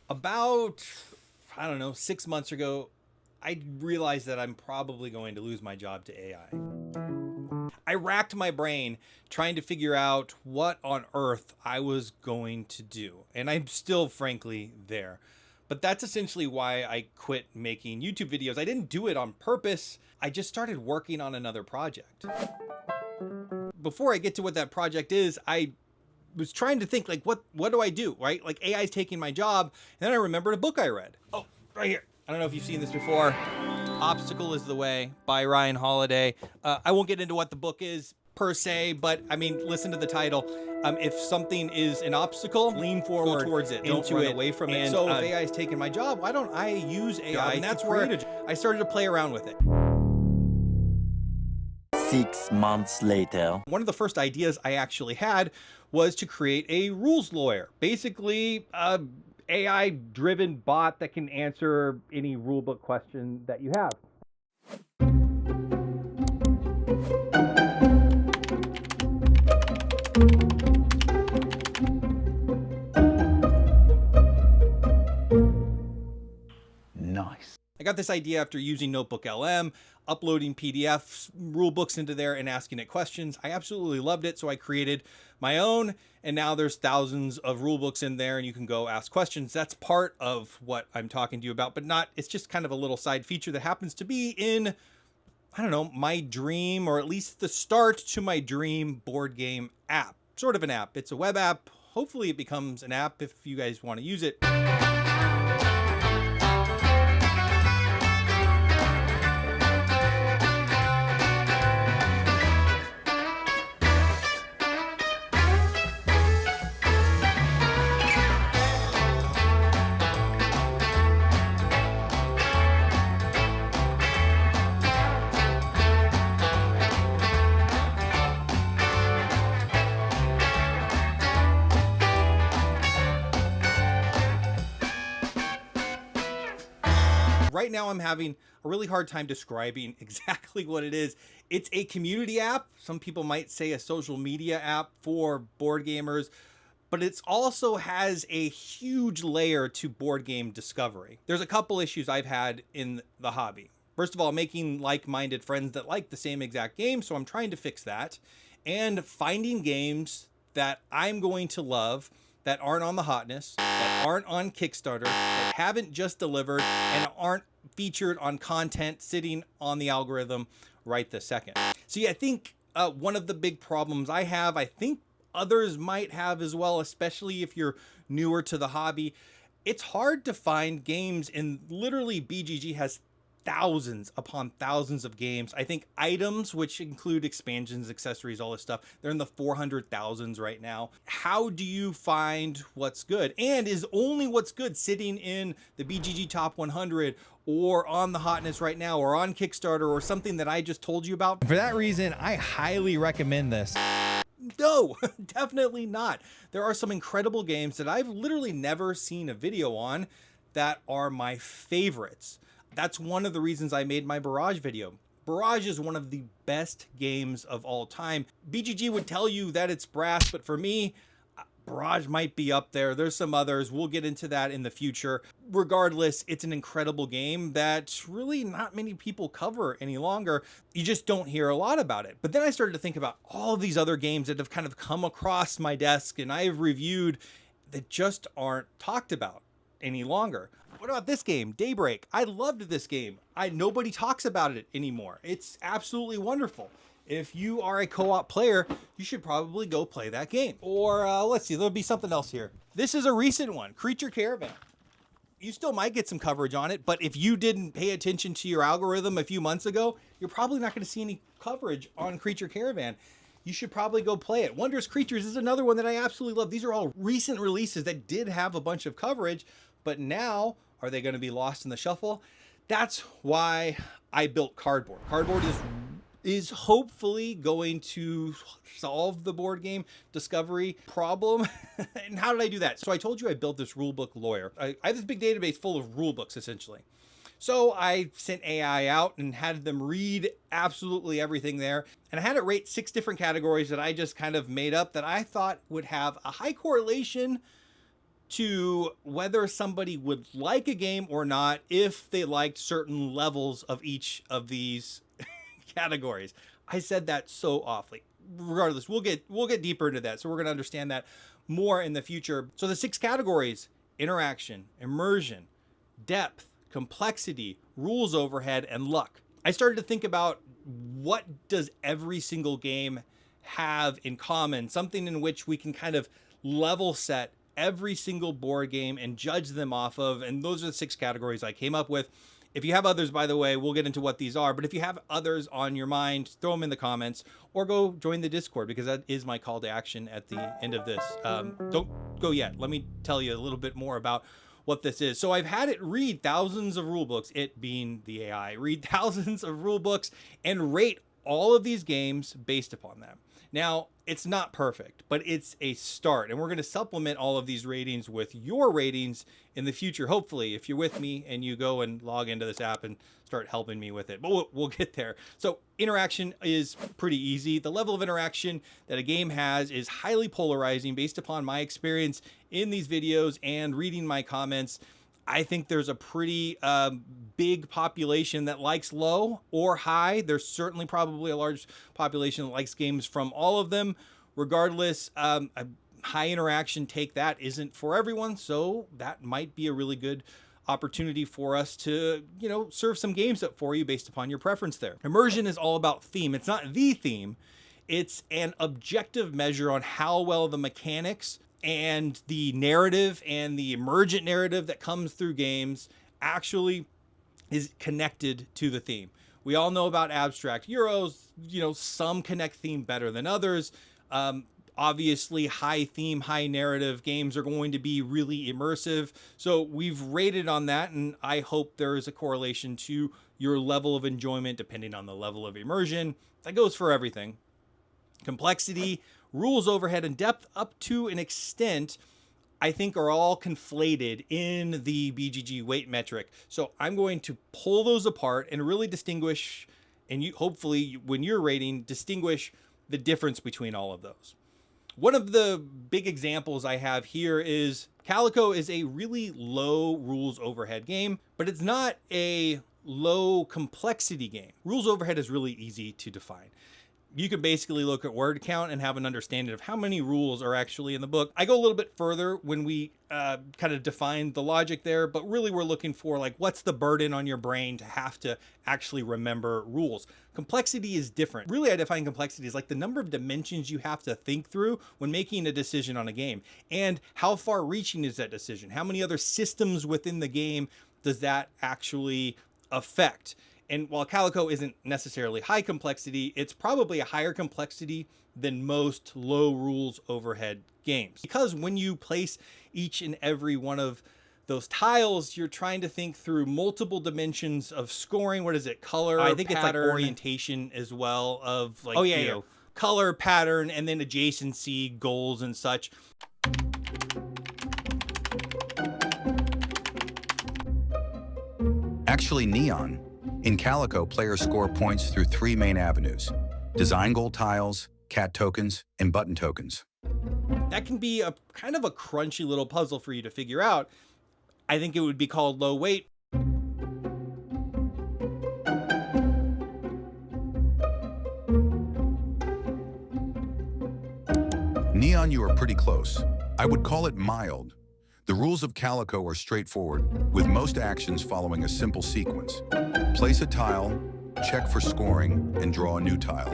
About, I don't know, 6 months ago, I realized that I'm probably going to lose my job to AI. I racked my brain trying to figure out what on earth I was going to do. And I'm still, frankly, there. But that's essentially why I quit making YouTube videos. I didn't do it on purpose. I just started working on another project. Before I get to what that project is, I was trying to think, like, what do I do, right? Like, AI is taking my job. And then I remembered a book I read. Oh, right here. I don't know if you've seen this before. Obstacle is the Way by Ryan Holiday. I won't get into what the book is per se, but I mean, listen to the title. If something is an obstacle, lean forward, go towards it, don't run away from it. And so if AI is taking my job, why don't I use AI? And that's where I started to play around with it. 6 months later. One of the first ideas I actually had was to create a rules lawyer. Basically, AI-driven bot that can answer any rulebook question that you have. Nice. I got this idea after using Notebook LM, uploading PDFs, rulebooks into there and asking it questions. I absolutely loved it, so I created my own, and now there's thousands of rulebooks in there and you can go ask questions. That's part of what I'm talking to you about, but not, it's just kind of a little side feature that happens to be in, I don't know, my dream, or at least the start to my dream board game app. Sort of an app. It's a web app. Hopefully it becomes an app if you guys want to use it. Right now I'm having a really hard time describing exactly what it is. It's a community app. Some people might say a social media app for board gamers, but it also has a huge layer to board game discovery. There's a couple issues I've had in the hobby. First of all, making like-minded friends that like the same exact game, so I'm trying to fix that. And finding games that I'm going to love that aren't on the hotness, that aren't on Kickstarter, that haven't just delivered, and aren't featured on content sitting on the algorithm right this second. So yeah, I think one of the big problems I have, I think others might have as well, especially if you're newer to the hobby, it's hard to find games, and literally BGG has thousands upon thousands of games. I think items, which include expansions, accessories, all this stuff, they're in the 400,000s right now. How do you find what's good? And is only what's good sitting in the BGG Top 100 or on the hotness right now or on Kickstarter or something that I just told you about? For that reason, I highly recommend this. No, definitely not. There are some incredible games that I've literally never seen a video on that are my favorites. That's one of the reasons I made my Barrage video. Barrage is one of the best games of all time. BGG would tell you that it's brass, but for me, Barrage might be up there. There's some others. We'll get into that in the future. Regardless, it's an incredible game that really not many people cover any longer. You just don't hear a lot about it. But then I started to think about all of these other games that have kind of come across my desk and I've reviewed that just aren't talked about any longer. What about this game, Daybreak? I loved this game. Nobody talks about it anymore. It's absolutely wonderful. If you are a co-op player, you should probably go play that game. Or let's see, there'll be something else here. This is a recent one, Creature Caravan. You still might get some coverage on it, but if you didn't pay attention to your algorithm a few months ago, you're probably not going to see any coverage on Creature Caravan. You should probably go play it. Wondrous Creatures is another one that I absolutely love. These are all recent releases that did have a bunch of coverage, but now, are they going to be lost in the shuffle? That's why I built Cardboard. Cardboard is hopefully going to solve the board game discovery problem. And how did I do that? So I told you I built this rulebook lawyer. I have this big database full of rulebooks, essentially. So I sent AI out and had them read absolutely everything there. And I had it rate 6 different categories that I just kind of made up that I thought would have a high correlation to whether somebody would like a game or not if they liked certain levels of each of these categories. I said that so awfully. Regardless, we'll get deeper into that. So we're going to understand that more in the future. So the 6 categories: interaction, immersion, depth, complexity, rules overhead, and luck. I started to think about, what does every single game have in common? Something in which we can kind of level set every single board game and judge them off of. And those are the 6 categories I came up with. If you have others, by the way, we'll get into what these are. But if you have others on your mind, throw them in the comments or go join the Discord, because that is my call to action at the end of this. Don't go yet. Let me tell you a little bit more about what this is. So I've had it read thousands of rule books, it being the AI, read thousands of rule books and rate all of these games based upon them. Now, it's not perfect, but it's a start. And we're going to supplement all of these ratings with your ratings in the future, hopefully, if you're with me and you go and log into this app and start helping me with it. But we'll get there. So interaction is pretty easy. The level of interaction that a game has is highly polarizing based upon my experience in these videos and reading my comments. I think there's a pretty big population that likes low or high. There's certainly probably a large population that likes games from all of them. Regardless, a high interaction take that isn't for everyone, so that might be a really good opportunity for us to, serve some games up for you based upon your preference there. Immersion is all about theme. It's not the theme. It's an objective measure on how well the mechanics and the narrative and the emergent narrative that comes through games actually is connected to the theme. We all know about abstract Euros, some connect theme better than others. Obviously, high theme, high narrative games are going to be really immersive. So we've rated on that, and I hope there is a correlation to your level of enjoyment depending on the level of immersion. That goes for everything. Complexity, rules overhead, and depth, up to an extent, I think are all conflated in the BGG weight metric. So I'm going to pull those apart and really distinguish, and you hopefully when you're rating, distinguish the difference between all of those. One of the big examples I have here is Calico is a really low rules overhead game, but it's not a low complexity game. Rules overhead is really easy to define. You could basically look at word count and have an understanding of how many rules are actually in the book. I go a little bit further when we kind of define the logic there, but really we're looking for what's the burden on your brain to have to actually remember rules. Complexity is different. Really, I define complexity as the number of dimensions you have to think through when making a decision on a game. And how far reaching is that decision? How many other systems within the game does that actually affect? And while Calico isn't necessarily high complexity, it's probably a higher complexity than most low rules overhead games. Because when you place each and every one of those tiles, you're trying to think through multiple dimensions of scoring. What is it? Color, I think pattern. It's orientation as well of color, pattern, and then adjacency, goals, and such. Actually, Neon. In Calico, players score points through 3 main avenues: design goal tiles, cat tokens, and button tokens. That can be a kind of a crunchy little puzzle for you to figure out. I think it would be called low weight. Neon, you are pretty close. I would call it mild. The rules of Calico are straightforward, with most actions following a simple sequence. Place a tile, check for scoring, and draw a new tile.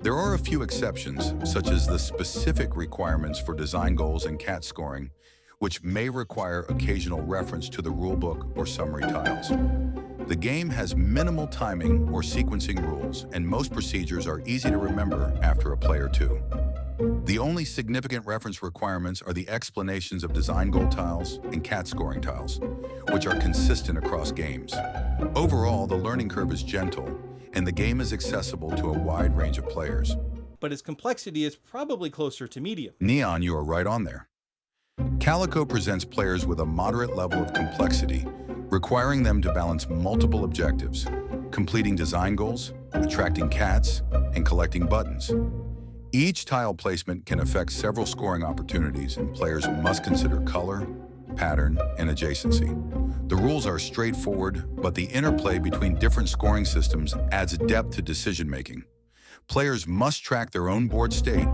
There are a few exceptions, such as the specific requirements for design goals and cat scoring, which may require occasional reference to the rulebook or summary tiles. The game has minimal timing or sequencing rules, and most procedures are easy to remember after a play or two. The only significant reference requirements are the explanations of design goal tiles and cat scoring tiles, which are consistent across games. Overall, the learning curve is gentle, and the game is accessible to a wide range of players. But its complexity is probably closer to medium. Neon, you are right on there. Calico presents players with a moderate level of complexity, requiring them to balance multiple objectives: completing design goals, attracting cats, and collecting buttons. Each tile placement can affect several scoring opportunities, and players must consider color, pattern, and adjacency. The rules are straightforward, but the interplay between different scoring systems adds depth to decision-making. Players must track their own board state,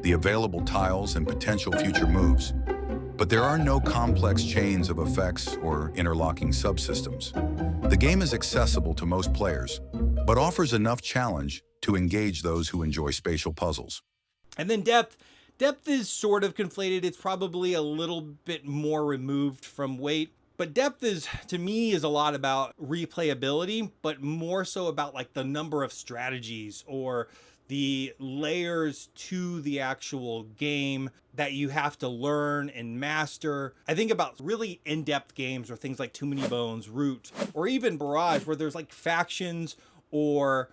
the available tiles, and potential future moves. But there are no complex chains of effects or interlocking subsystems. The game is accessible to most players, but offers enough challenge to engage those who enjoy spatial puzzles. And then depth. Depth is sort of conflated. It's probably a little bit more removed from weight. But depth is, to me, is a lot about replayability, but more so about like the number of strategies or the layers to the actual game that you have to learn and master. I think about really in-depth games or things like Too Many Bones, Root, or even Barrage, where there's like factions or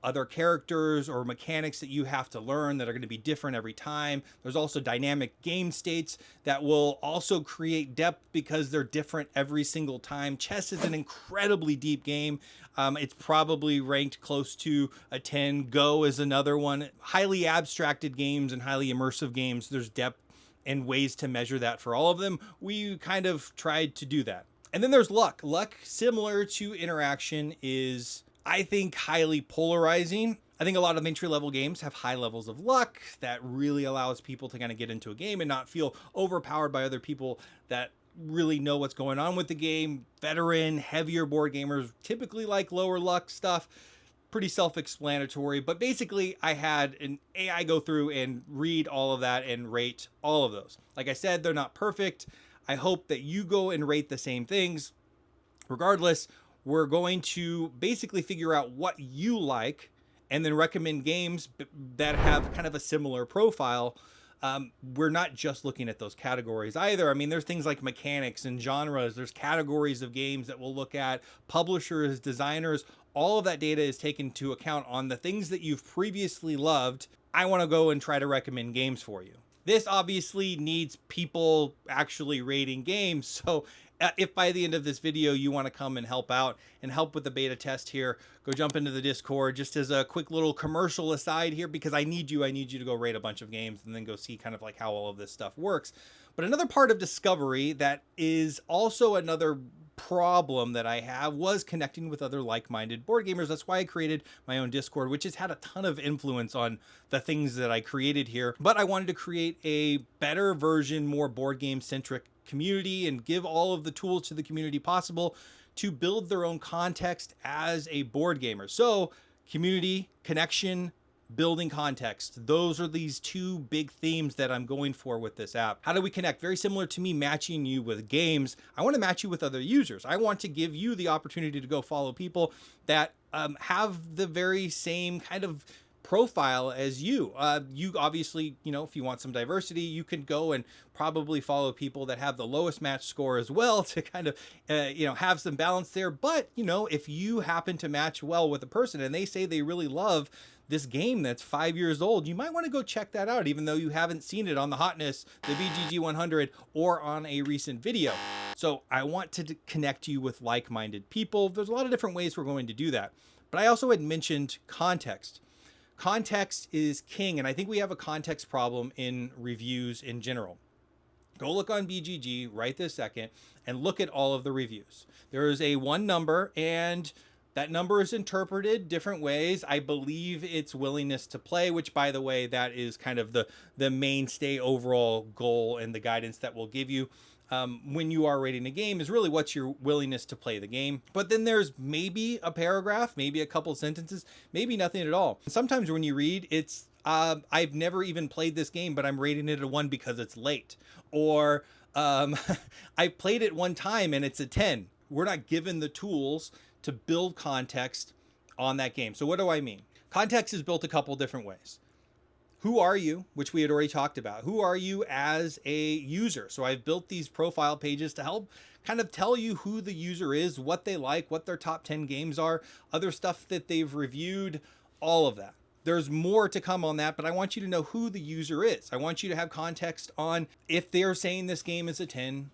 other characters or mechanics that you have to learn that are going to be different every time. There's also dynamic game states that will also create depth because they're different every single time. Chess is an incredibly deep game. It's probably ranked close to a 10. Go is another one. Highly abstracted games and highly immersive games, there's depth and ways to measure that for all of them. We kind of tried to do that. And then there's luck. Luck, similar to interaction, is, I think, highly polarizing. I think a lot of entry-level games have high levels of luck that really allows people to kind of get into a game and not feel overpowered by other people that really know what's going on with the game. Veteran, heavier board gamers typically like lower luck stuff. Pretty self-explanatory, but basically I had an AI go through and read all of that and rate all of those. Like I said, they're not perfect. I hope that you go and rate the same things. Regardless, we're going to basically figure out what you like and then recommend games that have kind of a similar profile. We're not just looking at those categories either. I mean, there's things like mechanics and genres. There's categories of games that we'll look at, publishers, designers. All of that data is taken into account on the things that you've previously loved. I want to go and try to recommend games for you. This obviously needs people actually rating games. So if by the end of this video you want to come and help out and help with the beta test here, go jump into the Discord. Just as a quick little commercial aside here, because I need you to go rate a bunch of games and then go see kind of like how all of this stuff works. But another part of discovery that is also another problem that I have was connecting with other like-minded board gamers. That's why I created my own Discord, which has had a ton of influence on the things that I created here. But I wanted to create a better version, more board game centric community and give all of the tools to the community possible to build their own context as a board gamer. So community, connection, building context. Those are these two big themes that I'm going for with this app. How do we connect? Very similar to me matching you with games. I want to match you with other users. I want to give you the opportunity to go follow people that have the very same kind of profile as you. You obviously, if you want some diversity, you can go and probably follow people that have the lowest match score as well to kind of, have some balance there. But, if you happen to match well with a person and they say they really love this game that's 5 years old, you might want to go check that out, even though you haven't seen it on the Hotness, the BGG 100, or on a recent video. So I want to connect you with like-minded people. There's a lot of different ways we're going to do that. But I also had mentioned context. Context is king, and I think we have a context problem in reviews in general. Go look on BGG right this second and look at all of the reviews. There is a one number, and that number is interpreted different ways. I believe it's willingness to play, which, by the way, that is kind of the mainstay overall goal and the guidance that we'll give you when you are rating a game, is really what's your willingness to play the game. But then there's maybe a paragraph, maybe a couple sentences, maybe nothing at all. Sometimes when you read, it's I've never even played this game, but I'm rating it a 1 because it's late. Or I played it one time and it's a 10. We're not given the tools to build context on that game. So what do I mean? Context is built a couple different ways. Who are you, which we had already talked about. Who are you as a user? So I've built these profile pages to help kind of tell you who the user is, what they like, what their top 10 games are, other stuff that they've reviewed, all of that. There's more to come on that, but I want you to know who the user is. I want you to have context on if they're saying this game is a 10,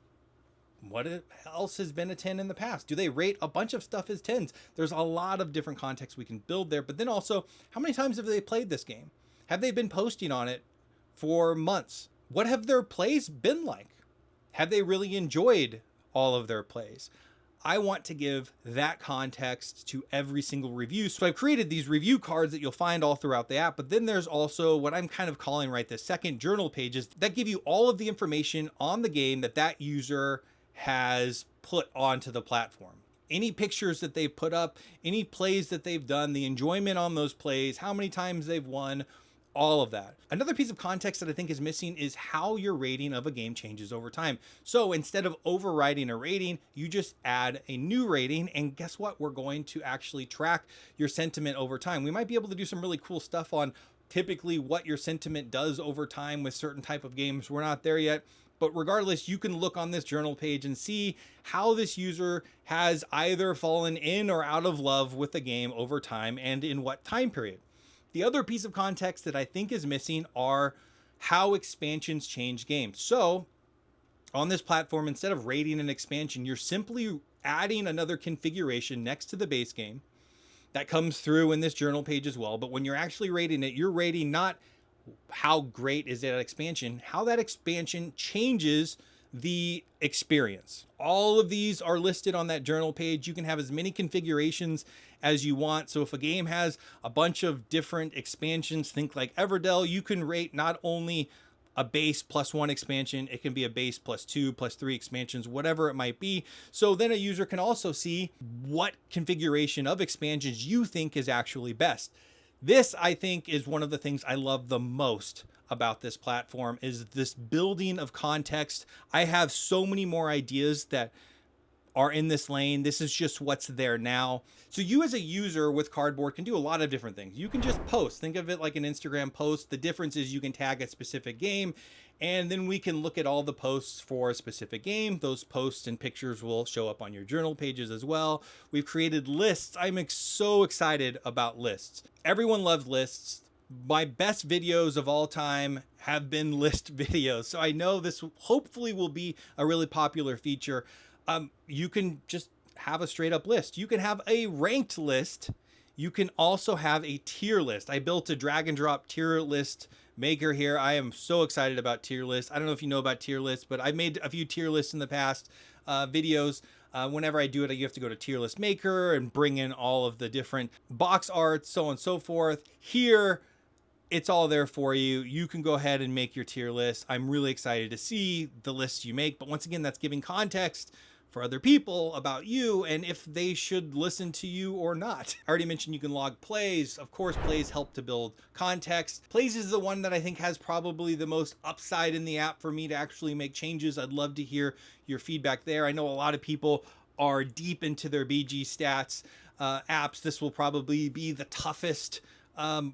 what else has been a 10 in the past? Do they rate a bunch of stuff as 10s? There's a lot of different contexts we can build there, but then also, how many times have they played this game? Have they been posting on it for months? What have their plays been like? Have they really enjoyed all of their plays? I want to give that context to every single review. So I've created these review cards that you'll find all throughout the app, but then there's also what I'm kind of calling right this second journal pages that give you all of the information on the game that that user has put onto the platform. Any pictures that they've put up, any plays that they've done, the enjoyment on those plays, how many times they've won, all of that. Another piece of context that I think is missing is how your rating of a game changes over time. So instead of overriding a rating, you just add a new rating, and guess what? We're going to actually track your sentiment over time. We might be able to do some really cool stuff on typically what your sentiment does over time with certain type of games. We're not there yet, but regardless, you can look on this journal page and see how this user has either fallen in or out of love with the game over time and in what time period. The other piece of context that I think is missing are how expansions change games. So on this platform, instead of rating an expansion, you're simply adding another configuration next to the base game. That comes through in this journal page as well. But when you're actually rating it, you're rating not how great is that expansion, how that expansion changes the experience. All of these are listed on that journal page. You can have as many configurations as you want. So if a game has a bunch of different expansions, think like Everdell, you can rate not only a base +1 expansion, it can be a base +2, +3 expansions, whatever it might be. So then a user can also see what configuration of expansions you think is actually best. This, I think, is one of the things I love the most about this platform, is this building of context. I have so many more ideas that are in this lane. This is just what's there now. So you as a user with Cardboard can do a lot of different things. You can just post. Think of it like an Instagram post. The difference is you can tag a specific game, and then we can look at all the posts for a specific game. Those posts and pictures will show up on your journal pages as well. We've created lists. I'm so excited about lists. Everyone loves lists. My best videos of all time have been list videos. So I know this hopefully will be a really popular feature. You can just have a straight up list. You can have a ranked list. You can also have a tier list. I built a drag and drop tier list maker here. I am so excited about tier lists. I don't know if you know about tier lists, but I've made a few tier lists in the past videos. Whenever I do it, you have to go to tier list maker and bring in all of the different box arts, so on and so forth. Here, it's all there for you. You can go ahead and make your tier list. I'm really excited to see the lists you make. But once again, that's giving context for other people about you and if they should listen to you or not. I already mentioned you can log plays. Of course, plays help to build context. Plays is the one that I think has probably the most upside in the app for me to actually make changes. I'd love to hear your feedback there. I know a lot of people are deep into their BG stats apps. This will probably be the toughest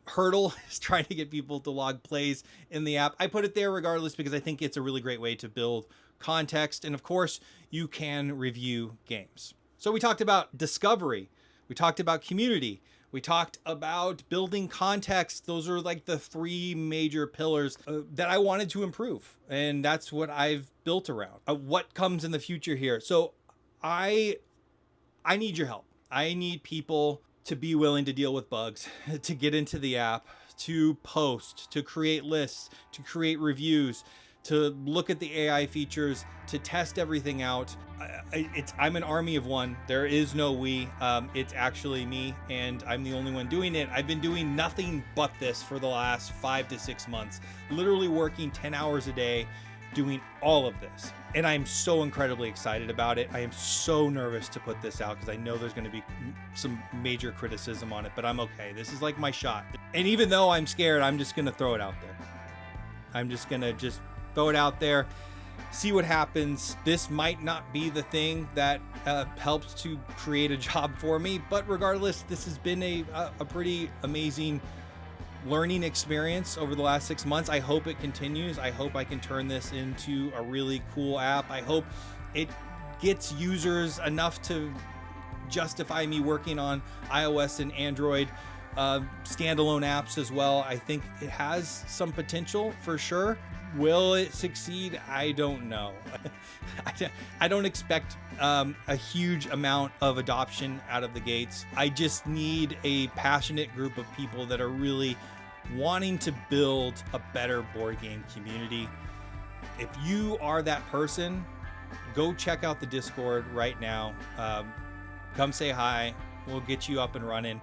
hurdle, is trying to get people to log plays in the app. I put it there regardless because I think it's a really great way to build context. And of course, you can review games. So we talked about discovery. We talked about community. We talked about building context. Those are like the three major pillars that I wanted to improve. And that's what I've built around. What comes in the future here? So I need your help. I need people to be willing to deal with bugs, to get into the app, to post, to create lists, to create reviews, to look at the AI features, to test everything out. I'm an army of one. There is no we. It's actually me, and I'm the only one doing it. I've been doing nothing but this for the last 5 to 6 months, literally working 10 hours a day, doing all of this. And I'm so incredibly excited about it. I am so nervous to put this out because I know there's going to be some major criticism on it, but I'm okay. This is like my shot. And even though I'm scared, I'm just going to throw it out there. I'm just going to throw it out there, see what happens. This might not be the thing that helps to create a job for me, but regardless, this has been a pretty amazing learning experience over the last 6 months. I hope it continues. I hope I can turn this into a really cool app. I hope it gets users enough to justify me working on iOS and Android standalone apps as well. I think it has some potential for sure. Will it succeed? I don't know. I don't expect a huge amount of adoption out of the gates. I just need a passionate group of people that are really wanting to build a better board game community. If you are that person, go check out the Discord right now. Come say hi. We'll get you up and running,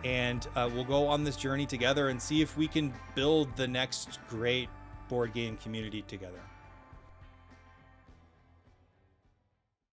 and we'll go on this journey together and see if we can build the next great board game community together.